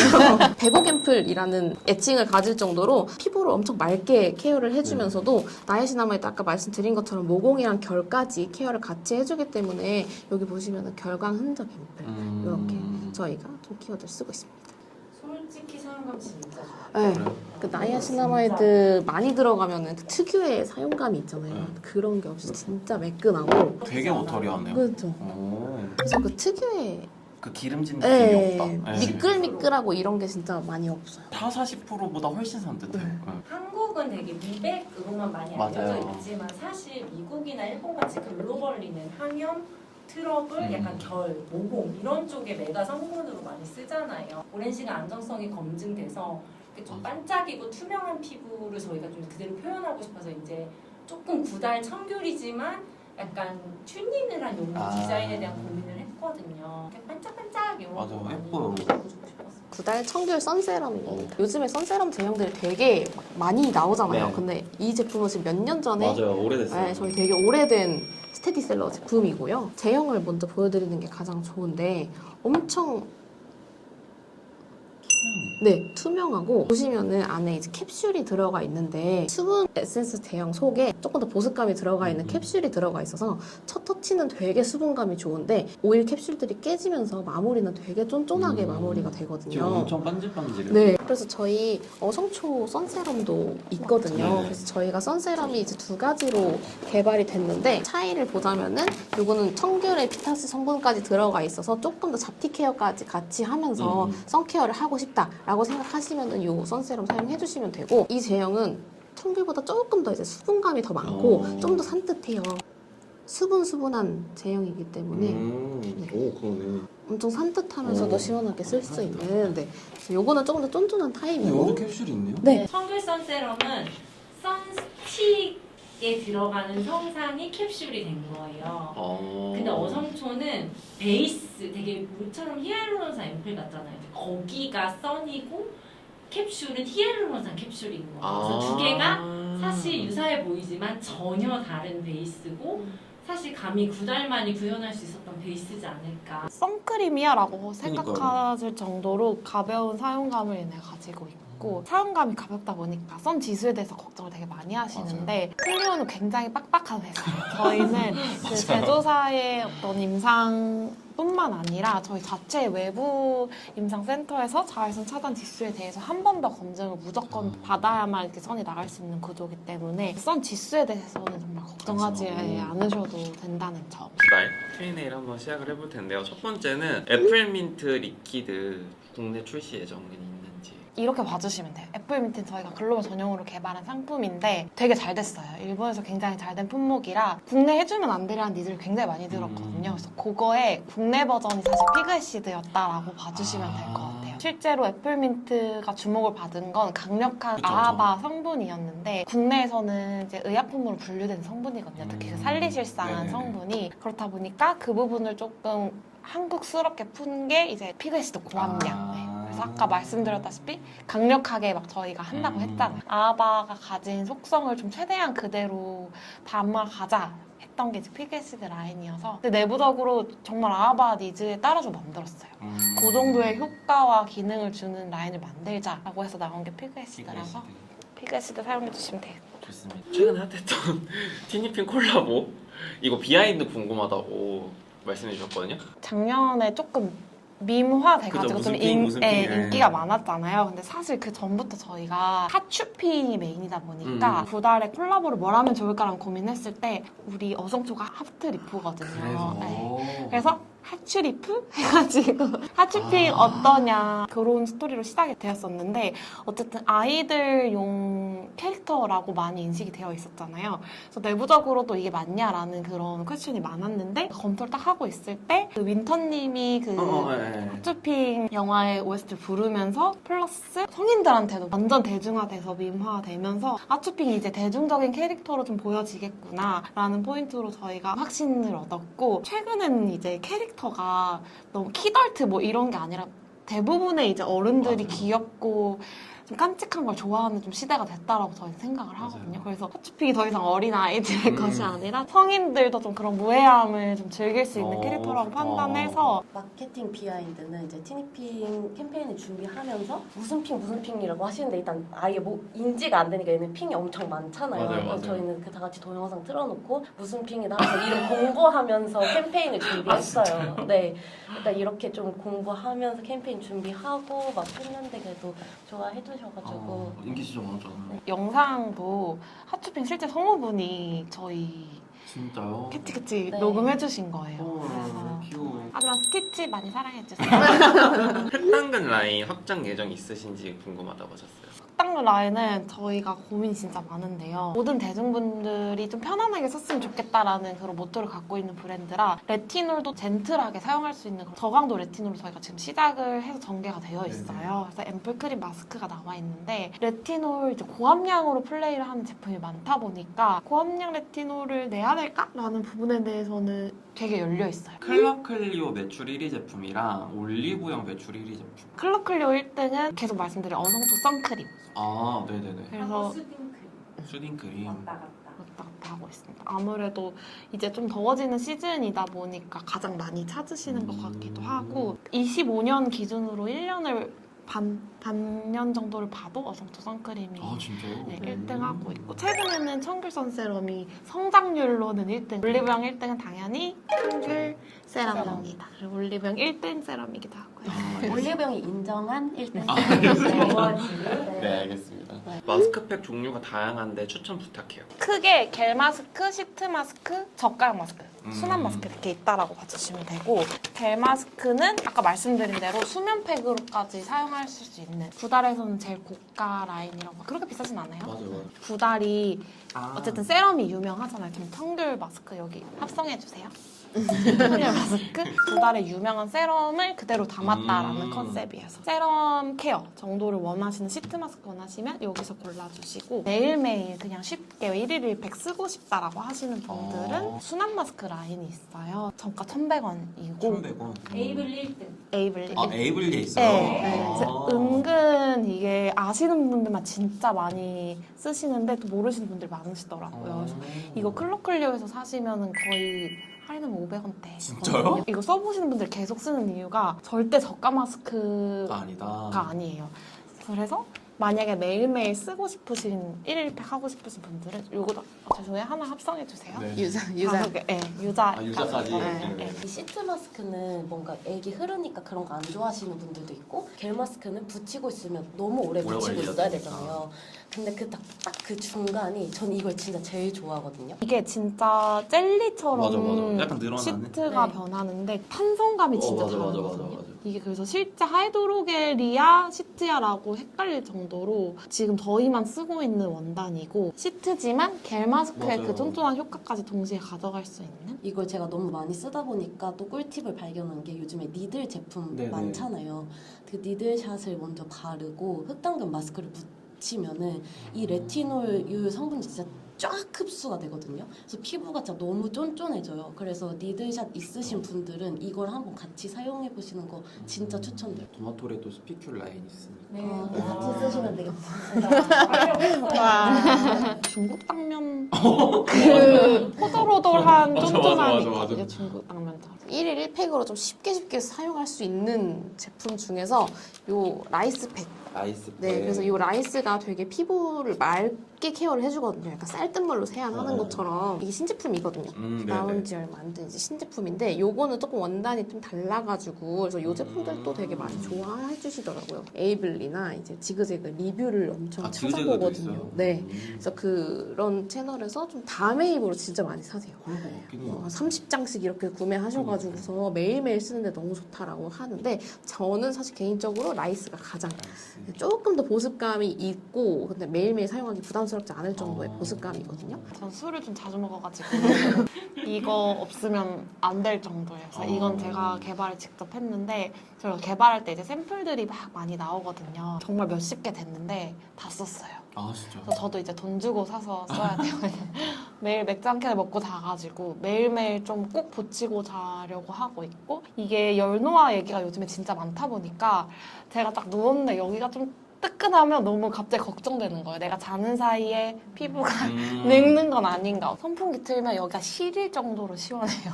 배복 앰플이라는 애칭을 가질 정도로 피부를 엄청 맑게 케어를 해주면서도 나이아신아마이드 아까 말씀드린 것처럼 모공이랑 결까지 케어를 같이 해주기 때문에 여기 보시면 결광 흔적 앰플 이렇게 저희가 좀 키워드를 쓰고 있습니다. 솔직히 사용감 진짜 좋아요. 네. 그 나이아신아마이드 많이 들어가면은 그 특유의 사용감이 있잖아요. 그런 게 없이 진짜 매끈하고. 되게 오터리하네요. 그렇죠. 오. 그래서 그 특유의 그 기름진 느낌이 없다. 네. 미끌미끌하고 이런 게 진짜 많이 없어요. 타사 10%보다 훨씬 산뜻해. 네. 한국은 되게 미백으로만 많이 알려져 맞아요. 있지만 사실 미국이나 일본같이 글로벌리는 항염, 트러블, 약간 결, 모공 이런 쪽에 메가 성분으로 많이 쓰잖아요. 오랜 시간 안정성이 검증돼서 이렇게 좀 반짝이고 투명한 피부를 저희가 좀 그대로 표현하고 싶어서 이제 조금 구달 청귤이지만 약간 튜닝을 한 용도 디자인에 대한 고민을 했거든요. 이렇게 반짝반짝 이런 맞아, 거 많이 예뻐요. 보여주고 싶었어요. 구달 청귤 선세럼입니다. 요즘에 선세럼 제형들이 되게 많이 나오잖아요. 네. 근데 이 제품은 지금 몇 년 전에 오래됐어요. 네, 저희 되게 오래된 스테디셀러 제품이고요. 제형을 먼저 보여드리는 게 가장 좋은데 엄청 투명하고 보시면은 안에 이제 캡슐이 들어가 있는데 수분 에센스 제형 속에 조금 더 보습감이 들어가 있는 캡슐이 들어가 있어서 첫 터치는 되게 수분감이 좋은데 오일 캡슐들이 깨지면서 마무리는 되게 쫀쫀하게 마무리가 지금 되거든요. 엄청 반질반질해요. 네, 그래서 저희 어성초 선세럼도 있거든요. 네. 그래서 저희가 선세럼이 이제 두 가지로 개발이 됐는데 차이를 보자면은 요거는 청귤의 피타스 성분까지 들어가 있어서 조금 더 잡티 케어까지 같이 하면서 선케어를 하고 싶다라고 생각하시면은 요 선세럼 사용해 주시면 되고, 이 제형은 청귤보다 조금 더 이제 수분감이 더 많고 좀 더 산뜻해요. 수분한 제형이기 때문에 오, 그러네. 엄청 산뜻하면서도 시원하게 쓸 수 있는. 네. 그래서 요거는 조금 더 쫀쫀한 타입이고. 여기도 캡슐이 있네요? 네. 청귤 선세럼은 선스틱에 들어가는 성상이 캡슐이 된 거예요. 근데 어성초는 베이스 되게 물처럼 히알루론산 앰플 같잖아요. 거기가 선이고 캡슐은 히알루론산 캡슐인 거예요. 그래서 두 개가 사실 유사해 보이지만 전혀 다른 베이스고 사실 감히 9달 만에 구현할 수 있었던 베이스지 않을까. 선크림이야라고 생각하실 정도로 가벼운 사용감을 얘네 가지고 있고, 사용감이 가볍다 보니까 선 지수에 대해서 걱정을 되게 많이 하시는데 클리오는 굉장히 빡빡한 회사예요. 저희는 그 제조사의 어떤 임상뿐만 아니라 저희 자체 외부 임상센터에서 자외선 차단 지수에 대해서 한 번 더 검증을 무조건 받아야만 이렇게 선이 나갈 수 있는 구조이기 때문에 선 지수에 대해서는 정말 걱정하지 않으셔도 된다는 점. 두달 Q&A를 한번 시작을 해볼 텐데요. 첫 번째는 애플민트 리퀴드 국내 출시 예정이 있는지. 이렇게 봐주시면 돼요. 애플민트는 저희가 글로벌 전용으로 개발한 상품인데 되게 잘 됐어요. 일본에서 굉장히 잘 된 품목이라 국내 해주면 안 되라는 니즈를 굉장히 많이 들었거든요. 그래서 그거의 국내 버전이 사실 피그애시드였다라고 봐주시면 될 것 같아요. 실제로 애플민트가 주목을 받은 건 강력한 그쵸, 아하바 성분이었는데 국내에서는 이제 의약품으로 분류된 성분이거든요. 특히 그 살리실상한 네네네. 성분이. 그렇다 보니까 그 부분을 조금 한국스럽게 푼 게 이제 피그애시드 고함량. 네. 그래서 아까 말씀드렸다시피 강력하게 막 저희가 한다고 했잖아요. 아바가 가진 속성을 좀 최대한 그대로 담아가자 했던 게 이제 피그애시드 라인이어서, 근데 내부적으로 정말 아바 니즈에 따라서 만들었어요. 그 정도의 효과와 기능을 주는 라인을 만들자라고 해서 나온 게 피그애시드라서 피그애시드 사용해주시면 돼요. 좋습니다. 최근에 핫했던 티니핑 콜라보 이거 비하인드 궁금하다고 말씀해 주셨거든요. 작년에 조금 밈화 돼가지고 그죠, 좀 무슨 핑, 인기가 많았잖아요. 근데 사실 그 전부터 저희가 핫추핑이 메인이다 보니까 구달에 콜라보를 뭘 하면 좋을까라는 고민했을 때 우리 어성초가 하트 리프거든요. 네. 그래서 핫추리프? 해가지고 핫추핑 어떠냐 그런 스토리로 시작이 되었었는데 어쨌든 아이들용 캐릭터라고 많이 인식이 되어 있었잖아요. 그래서 내부적으로도 이게 맞냐라는 그런 퀘스천이 많았는데 검토를 딱 하고 있을 때 그 윈터님이 그 네. 핫추핑 영화의 OST를 부르면서 플러스 성인들한테도 완전 대중화돼서 밈화되면서 핫추핑이 이제 대중적인 캐릭터로 좀 보여지겠구나라는 포인트로 저희가 확신을 얻었고 최근에는 이제 캐릭터가 너무 키덜트 뭐 이런 게 아니라 대부분의 이제 어른들이 맞아요. 귀엽고 좀 깜찍한 걸 좋아하는 좀 시대가 됐다라고 저희는 생각을 하거든요. 그래서 핫추핑이 더 이상 어린 아이들의 것이 아니라 성인들도 좀 그런 무해함을 좀 즐길 수 있는 캐릭터라고 판단해서 마케팅 비하인드는 이제 티니핑 캠페인을 준비하면서 무슨 핑이라고 하시는데 일단 아예 뭐 인지가 안 되니까 얘는 핑이 엄청 많잖아요. 맞아요, 그래서 맞아요. 저희는 그 다 같이 동영상 틀어놓고 무슨 핑이다 하면서 이름 공부하면서 캠페인을 준비했어요. 네, 일단 이렇게 좀 공부하면서 캠페인 준비하고 막 했는데 그래도 좋아해 주셔가지고 인기 진짜 많았죠. 영상도 핫추핑 실제 성우분이 저희 진짜요? 캐치 네. 녹음해주신 거예요. 어, 귀여워. 하지만 스티치 많이 사랑해주세요. 흑당근 라인 확장 예정 있으신지 궁금하다고 하셨어요. 흑당근 라인은 저희가 고민이 진짜 많은데요. 모든 대중분들이 좀 편안하게 썼으면 좋겠다라는 그런 모토를 갖고 있는 브랜드라 레티놀도 젠틀하게 사용할 수 있는 그런 저강도 레티놀로 저희가 지금 시작을 해서 전개가 되어 있어요. 그래서 앰플 크림 마스크가 나와 있는데 레티놀 이제 고함량으로 플레이를 하는 제품이 많다 보니까 고함량 레티놀을 내야 될까라는 부분에 대해서는 되게 열려 있어요. 클럽 클리오 매출 1위 제품이랑 올리브영 매출 1위 제품. 클럽 클리오 1등은 계속 말씀드린 어성초 선크림. 아, 네네네. 그래서 수딩크 슈딩 크림. 왔다 갔다. 왔다 갔다 하고 있습니다. 아무래도 이제 좀 더워지는 시즌이다 보니까 가장 많이 찾으시는 것 같기도 하고 25년 기준으로 1년을 반년 정도를 봐도 어성초 선크림이 아, 진짜요? 네, 1등하고 있고 최근에는 청귤 선세럼이 성장률로는 1등 올리브영 1등은 당연히 청귤 세럼입니다. 그리고 올리브영 1등 세럼이기도 하고요. 아, 올리브영이 인정한 1등. 네, 알겠습니다. 마스크팩 종류가 다양한데 추천 부탁해요. 크게 겔 마스크, 시트 마스크, 젓갈 마스크, 순한 마스크 이렇게 있다라고 봐주시면 되고 겔 마스크는 아까 말씀드린 대로 수면팩으로까지 사용하실 수 있는 구달에서는 제일 고가 라인이라고 그렇게 비싸진 않아요. 맞아요. 구달이 아, 어쨌든 세럼이 유명하잖아요. 그럼 청귤 마스크 여기 합성해주세요. 청귤 마스크 구달의 유명한 세럼을 그대로 담았다라는 컨셉이어서 세럼 케어 정도를 원하시는 시트 마스크 원하시면 여기서 골라주시고 매일매일 그냥 쉽게 1일 1팩 쓰고 싶다라고 하시는 분들은 순한 마스크 라인이 있어요. 정가 1,100원이고 1,100원. 에이블 1등. 에이블리 아, 에이블리에 있어요? 네, 아. 그래서 은근 이게 아시는 분들만 진짜 많이 쓰시는데 또 모르시는 분들이 많으시더라고요. 그래서 이거 클로클리오에서 사시면은 거의 할인은 500원대. 진짜요? 이거 써보시는 분들 계속 쓰는 이유가 절대 저가 마스크가 아니다. 아니에요. 그래서 만약에 매일매일 쓰고 싶으신 1일 1팩 하고 싶으신 분들은 이거 죄송해요 하나 합성해주세요. 네. 유자. 네, 유자. 아, 유자까지? 네, 네. 이 시트 마스크는 뭔가 애기 흐르니까 그런 거 안 좋아하시는 분들도 있고 겔 마스크는 붙이고 있으면 너무 오래 오래 붙이고 걸리죠. 있어야 되잖아요. 근데 그 딱 그 중간이 전 이걸 진짜 제일 좋아하거든요. 이게 진짜 젤리처럼 맞아. 약간 늘어나는. 시트가 네. 변하는데 탄성감이 진짜 맞아. 다르거든요. 이게 그래서 실제 하이드로겔이야 시트야라고 헷갈릴 정도로 지금 저희만 쓰고 있는 원단이고 시트지만 겔 마스크의 맞아요. 그 쫀쫀한 효과까지 동시에 가져갈 수 있는 이걸 제가 너무 많이 쓰다 보니까 또 꿀팁을 발견한 게 요즘에 니들 제품 네네. 많잖아요. 그 니들샷을 먼저 바르고 흑당근 마스크를 붙이면은 이 레티놀 성분이 진짜 쫙 흡수가 되거든요. 그래서 피부가 진짜 너무 쫀쫀해져요. 그래서 니들샷 있으신 분들은 이걸 한번 같이 사용해 보시는 거 진짜 추천드려요. 토마토레도 스피큘 라인 있으니까. 네. 같이 쓰시면 되겠다. 중국 당면 그 호돌호돌한 맞아, 쫀쫀함이 맞아. 있거든요. 중국 당면처럼. 1일 1팩으로 좀 쉽게 사용할 수 있는 제품 중에서 요 라이스팩. 아이스. 네, 그래서 이 라이스가 되게 피부를 맑게 깊게 케어를 해주거든요. 약간 쌀뜨물로 세안하는 것처럼. 이게 신제품이거든요. 나온 지 얼마 안 된 이제 신제품인데 요거는 조금 원단이 좀 달라가지고 그래서 요 제품들도 되게 많이 좋아해 주시더라고요. 에이블리나 이제 지그재그 리뷰를 엄청 지그재그도 찾아보거든요. 있어요? 네. 그래서 그런 채널에서 좀 다메이브로 진짜 많이 사세요. 그런 거 같긴 해요. 30장씩 이렇게 구매하셔가지고서 매일매일 쓰는데 너무 좋다라고 하는데 저는 사실 개인적으로 라이스가 가장 조금 더 보습감이 있고 근데 매일매일 사용하기 부담스럽지 않을 정도의 보습감이거든요. 전 술을 좀 자주 먹어가지고 이거 없으면 안 될 정도예요. 그래서 이건 제가 개발을 직접 했는데 저희가 개발할 때 이제 샘플들이 막 많이 나오거든요. 정말 몇십 개 됐는데 다 썼어요. 아 진짜? 그래서 저도 이제 돈 주고 사서 써야 돼요. 매일 맥주 한 캔을 먹고 자가지고 매일매일 좀 꼭 붙이고 자려고 하고 있고 이게 열노화 얘기가 요즘에 진짜 많다 보니까 제가 딱 누웠는데 여기가 좀 뜨끈하면 너무 갑자기 걱정되는 거예요. 내가 자는 사이에 피부가 늙는 건 아닌가. 선풍기 틀면 여기가 시릴 정도로 시원해요.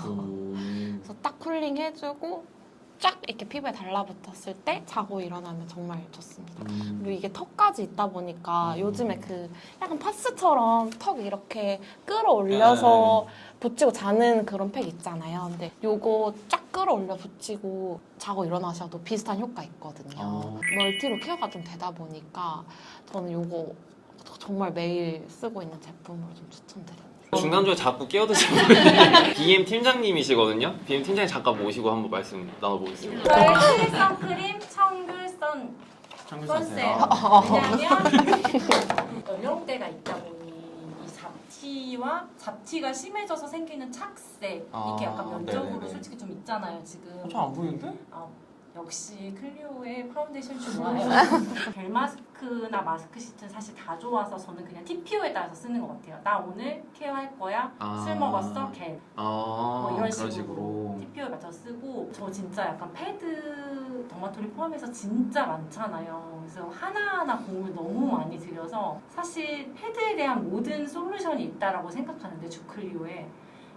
그래서 딱 쿨링 해주고 쫙 이렇게 피부에 달라붙었을 때 자고 일어나면 정말 좋습니다. 그리고 이게 턱까지 있다 보니까 요즘에 그 약간 파스처럼 턱 이렇게 끌어올려서 붙이고 자는 그런 팩 있잖아요. 근데 요거 쫙 끌어올려 붙이고 자고 일어나셔도 비슷한 효과 있거든요. 멀티로 케어가 좀 되다 보니까 저는 요거 정말 매일 쓰고 있는 제품으로 좀 추천드립니다. 중간중에 자꾸 끼어드시는 BM 팀장님이시거든요. BM 팀장님 잠깐 모시고 한번 말씀 나눠보겠습니다. 저의 선크림 청귤 선셋. 왜냐면 연령대가 있다 보니 이 잡티가 심해져서 생기는 착색 이렇게 약간 면적으로 네네네. 솔직히 좀 있잖아요 지금. 저 안 보이는데? 역시 클리오의 파운데이션 좋아요. 겔 마스크나 마스크 시트는 사실 다 좋아서 저는 그냥 TPO에 따라서 쓰는 것 같아요. 나 오늘 케어할 거야. 술 먹었어? 겔. 뭐 이런 식으로 TPO에 맞춰 쓰고 저 진짜 약간 패드 더마토리 포함해서 진짜 많잖아요. 그래서 하나하나 공을 너무 많이 들여서 사실 패드에 대한 모든 솔루션이 있다라고 생각하는데 주클리오에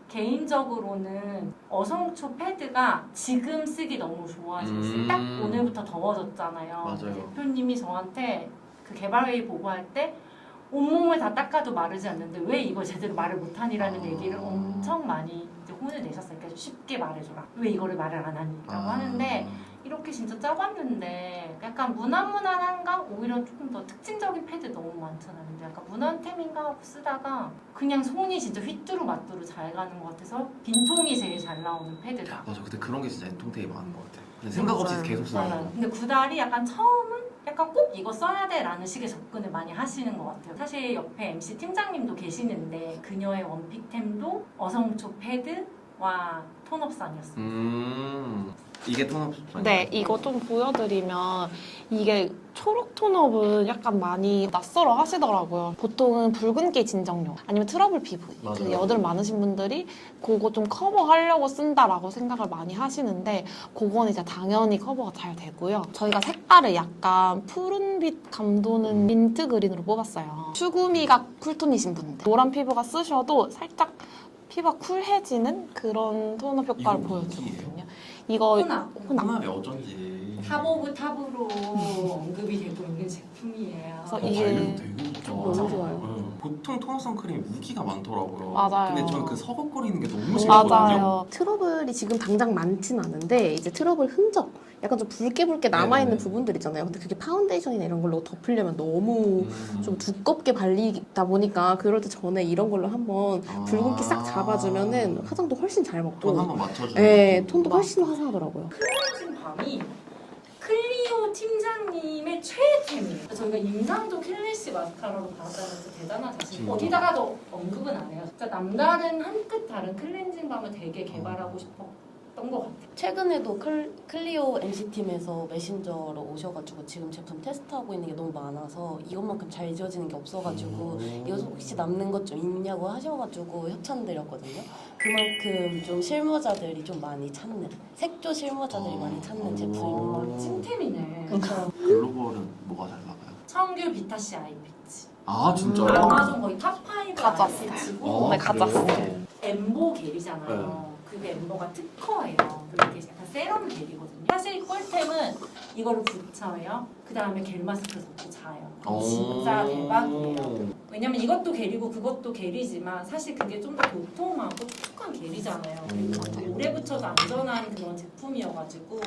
개인적으로는 어성초 패드가 지금 쓰기 너무 좋아지고 딱 오늘부터 더워졌잖아요. 맞아요. 대표님이 저한테 그 개발회의 보고할 때 온몸을 다 닦아도 마르지 않는데 왜 이걸 제대로 말을 못하니라는 얘기를 엄청 많이 이제 혼을 내셨어요. 그러니까 쉽게 말해줘라. 왜 이거를 말을 안 하니? 라고 하는데 이렇게 진짜 짜봤는데 약간 무난무난한가? 오히려 조금 더 특징적인 패드 너무 많잖아요. 근데 약간 무난템인가 하고 쓰다가 그냥 손이 진짜 휘뚜루마뚜루 잘 가는 것 같아서 빈통이 제일 잘 나오는 패드다. 맞아. 근데 그런 게 진짜 엔통테이 많은 것 같아요. 근데 생각 없이 맞아요. 계속 쓰는 맞아요. 거. 근데 구달이 약간 처음은 약간 꼭 이거 써야 돼 라는 식의 접근을 많이 하시는 것 같아요. 사실 옆에 MC 팀장님도 계시는데 그녀의 원픽템도 어성초 패드와 톤업산이었어요. 이게 톤업. 네, 이거 좀 보여드리면 이게 초록 톤업은 약간 많이 낯설어 하시더라고요. 보통은 붉은기 진정용 아니면 트러블 피부 그 맞아요. 여드름 많으신 분들이 그거 좀 커버하려고 쓴다라고 생각을 많이 하시는데 그건 이제 당연히 커버가 잘 되고요. 저희가 색깔을 약간 푸른빛 감도는 민트 그린으로 뽑았어요. 슈구미가 쿨톤이신 분들 노란 피부가 쓰셔도 살짝 피부가 쿨해지는 그런 톤업 효과를 이거 보여주거든요. 이거 혼합이 어쩐지. 탑 오브 탑으로 언급이 되고 있는 제품이에요. 그래서 이게 되게 너무 좋아요. 보통 톤업 선크림이 무기가 많더라고요. 맞아요. 근데 저는 그 서걱거리는 게 너무 싫거든요. 맞아요. 트러블이 지금 당장 많진 않은데 이제 트러블 흔적 약간 좀 붉게 남아있는 네네. 부분들 있잖아요. 근데 그게 파운데이션이나 이런 걸로 덮으려면 너무 좀 두껍게 발리다 보니까 그럴 때 전에 이런 걸로 한번 붉은기 싹 잡아주면은 화장도 훨씬 잘 톤 먹고 한번 맞춰주는. 네, 톤도 훨씬 화사하더라고요. 클렌징 밤이 클리오 팀장님의 최애템이에요. 저희가 임상도 클래시 마스카라로 받았다면서 대단하다. 진짜? 어디다가도 언급은 안 해요. 진짜 남다른 한 끗 다른 클렌징 밤을 되게 개발하고 싶었던 것 같아요. 최근에도 클리오 MC팀에서 메신저로 오셔가지고 지금 제품 테스트하고 있는 게 너무 많아서 이것만큼 잘 지워지는 게 없어가지고 이거 혹시 남는 것 좀 있냐고 하셔가지고 협찬드렸거든요. 그만큼 좀 실무자들이 좀 많이 찾는 색조 실무자들이 많이 찾는 제품입니다. 찐템이네. 글로벌은 뭐가 잘 나가요? 청귤 비타C 아이패치. 아 진짜요? 아마존 거의 탑5 가져왔어요. 아이패치고 네, 가져왔어요. 엠보 겔이잖아요. 그게 엠보가 특허예요. 그리고 이게 약간 세럼 겔이거든요. 사실 꿀템은 이거를 붙여요. 그 다음에 겔 마스크 덮고 자요. 오. 진짜 대박이에요. 왜냐면 이것도 겔이고 그것도 겔이지만 사실 그게 좀 더 도톰하고 촉촉한 겔이잖아요. 그리고 오래 붙여도 안전한 그런 제품이어가지고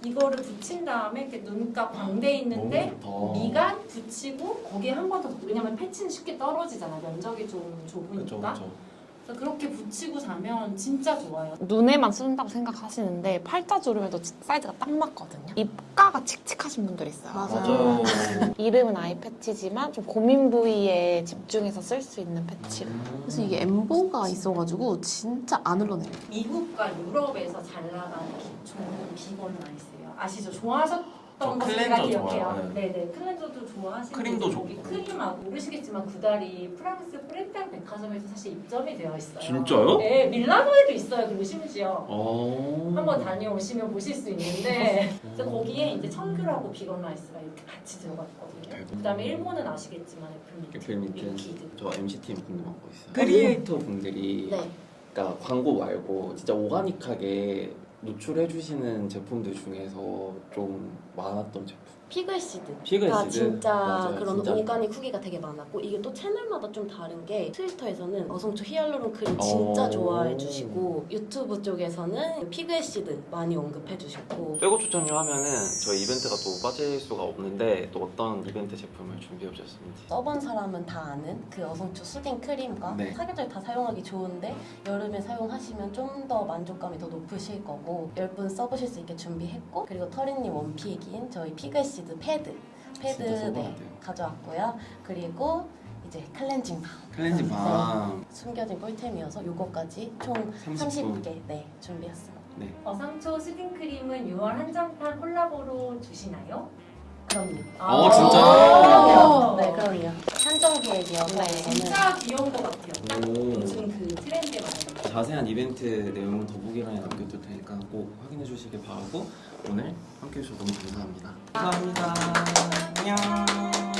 이거를 붙인 다음에 이렇게 눈가 광대 있는데 미간 붙이고 거기에 한 번 더, 왜냐면 패치는 쉽게 떨어지잖아. 면적이 좀 좁으니까. 그래서 그렇게 붙이고 자면 진짜 좋아요. 눈에만 쓴다고 생각하시는데 팔자주름에도 사이즈가 딱 맞거든요. 입가가 칙칙하신 분들 있어요. 맞아요. 이름은 아이 패치지만 좀 고민 부위에 집중해서 쓸 수 있는 패치로. 그래서 이게 엠보가 있어가지고 진짜 안 흘러내요. 미국과 유럽에서 잘 나가는 기초는 비건 라이스예요. 아시죠? 좋아하셨던 거 클렌저 제가 기억해요. 좋아요. 네네, 클렌저도 좋아하시는 크림도 분들 거기 좋고. 크림하고 모르시겠지만 구다리 프랑스 프렌탈 백화점에서 사실 입점이 되어 있어요. 진짜요? 네, 밀라노에도 있어요. 그리고 심지어 어. 한번 다녀오시면 보실 수 있는데 그래서 거기에 이제 청귤하고 비건 라이스가 이렇게 같이 들어가 있거든요. 그다음에 일본은 아시겠지만 애플미트, 위키드. 저 MC팀 궁금한 거 있어요. 크리에이터 분들이 네. 그러니까 광고 말고 진짜 오가닉하게 노출해 주시는 제품들 중에서 좀 많았던 제품. 피글시드. 피글시드. 가 진짜 맞아요, 그런 진짜 오가닉 후기가 되게 많았고 이게 또 채널마다 좀 다른 게 트위터에서는 어성초 히알루론 크림 진짜 오. 좋아해 주시고 유튜브 쪽에서는 피글시드 많이 언급해 주셨고 빼고 추천료 하면은 저희 이벤트가 또 빠질 수가 없는데 또 어떤 이벤트 제품을 준비해 주셨는지. 써본 사람은 다 아는 그 어성초 수딩 크림과 네. 사계절 다 사용하기 좋은데 여름에 사용하시면 좀 더 만족감이 더 높으실 거고 10분 써보실 수 있게 준비했고 그리고 터리님 원픽인 저희 피글시드 패드 진짜 써봐야 네, 돼요. 가져왔고요. 그리고 이제 클렌징 밤 클렌징 밤. 숨겨진 꿀템이어서 요거까지 총 30분. 30개 네, 준비했습니다. 네. 어상초 수딩크림은 6월 한정판 콜라보로 주시나요? 그럼요. 진짜요? 그럼요. 네, 그럼요. 한정 기획이어서 저는 진짜 귀여운 것 같아요. 딱 오. 요즘 그 트렌드에 맞는. 자세한 이벤트 내용은 더보기란에 남겨둘 테니까 꼭 확인해 주시길 바라고 오늘 함께 해주셔서 너무 감사합니다. 감사합니다. 안녕.